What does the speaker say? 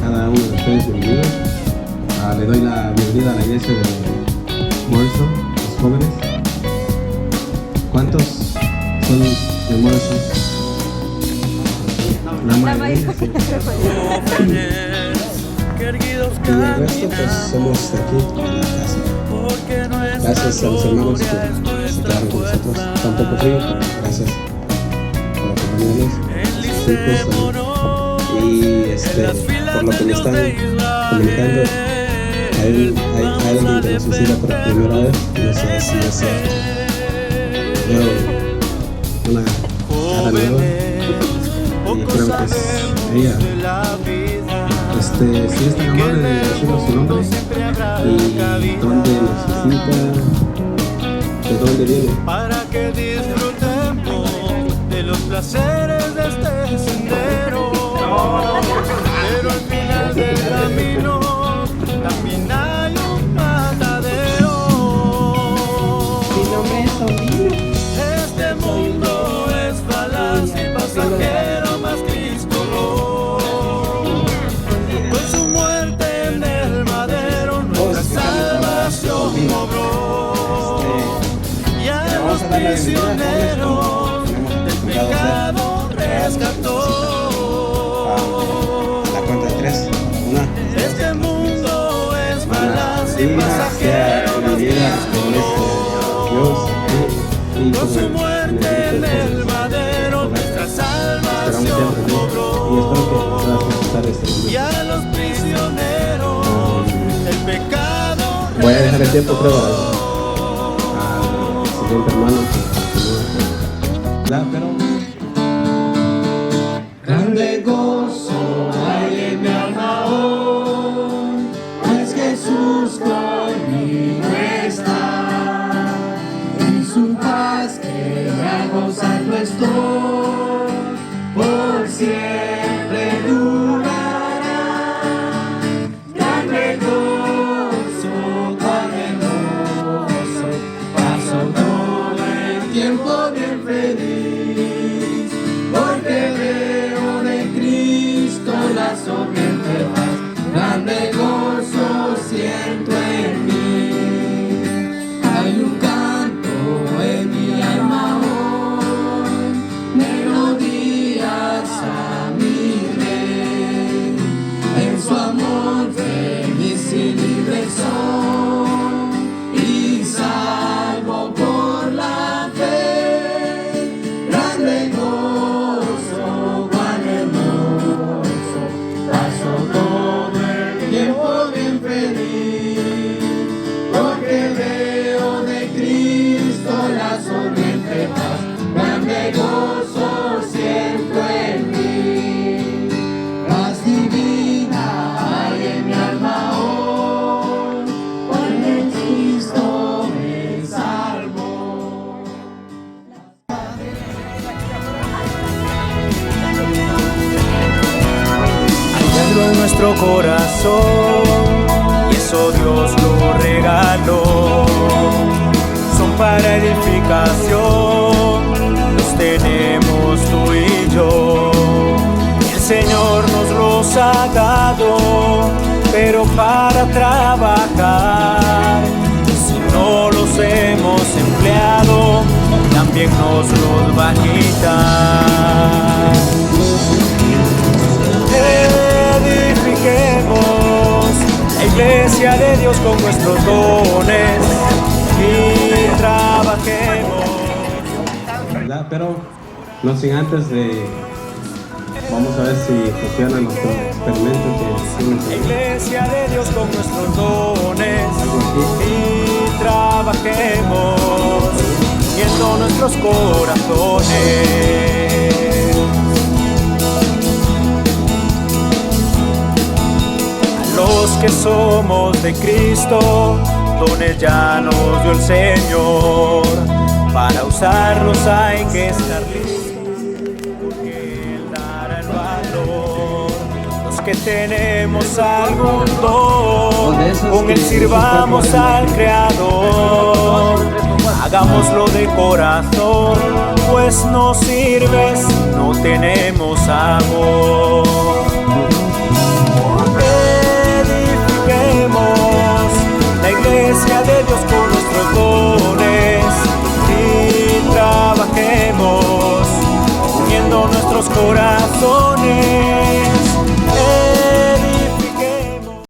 Cada uno de ustedes bienvenidos. Le doy la bienvenida a la iglesia de Morrison, los jóvenes. ¿Cuántos son de Morrison? La mayoría, sí. Y el resto pues somos de aquí, en la casa. Gracias a los hermanos que se quedaron con nosotros. Está un poco frío, pero gracias por acompañarnos, y por lo que me están comunicando. Hay alguien que nos visita por primera vez, no sé si es cierto. Veo una cara nueva y creo que es ella. Si es tan amable de decirnos su nombre y dónde nos visita, de dónde viene. Para que disfrutemos de los placeres de este sendero. Pero al final del camino también hay un matadero. Mi nombre es Sombino. Este mundo es falaz y pasajero, más Cristo no. Con su muerte en el madero nuestra salvación obró. Y a los prisioneros del pecado rescató. La cuenta de 3. Una. Este mundo es falaz y pasajero, más Cristo no. Con su muerte en el madero nuestra salvación obró. Y a los prisioneros el pecado voy a dejar el tiempo, creo, al siguiente hermano que continúa. grande gozo hay en mi alma hoy, pues Jesús conmigo está. En su paz que ya gozando estoy, por siempre durará. Grande gozo, cuán hermoso, paso todo el tiempo bien feliz, porque veo de Cristo la sonriente paz. Grande gozo siento en mí. Hay un canto en mi alma hoy, melodías a mi rey. En su amor feliz y libre soy, y salvo por la fe. Grande gozo, cuán hermoso, paso todo el tiempo bien feliz, porque veo de Cristo la sonriente paz. Grande gozo siento en mí. Paz divina hay en mi alma hoy, porque Cristo me salvó. Hay dentro en nuestro corazón, y eso Dios lo regaló. Son para edificación, los tenemos tú y yo. El Señor nos los ha dado, pero para trabajar. Si no los hemos empleado, también nos los va a quitar. Edifiquemos la iglesia de Dios con nuestros dones y trabajemos. Pero no sin antes de... Vamos a ver si funciona nuestro experimento que hicimos. La iglesia de Dios con nuestros dones y trabajemos viendo nuestros corazones. A los que somos de Cristo, dones ya nos dio el Señor. Para usarlos hay que estar listos, porque Él dará el valor. Los que tenemos algún don, con Él sirvamos al Creador. Hagámoslo de corazón, pues no sirves, no tenemos amor. Edifiquemos la iglesia de Dios con nuestros dones y trabajemos uniendo nuestros corazones.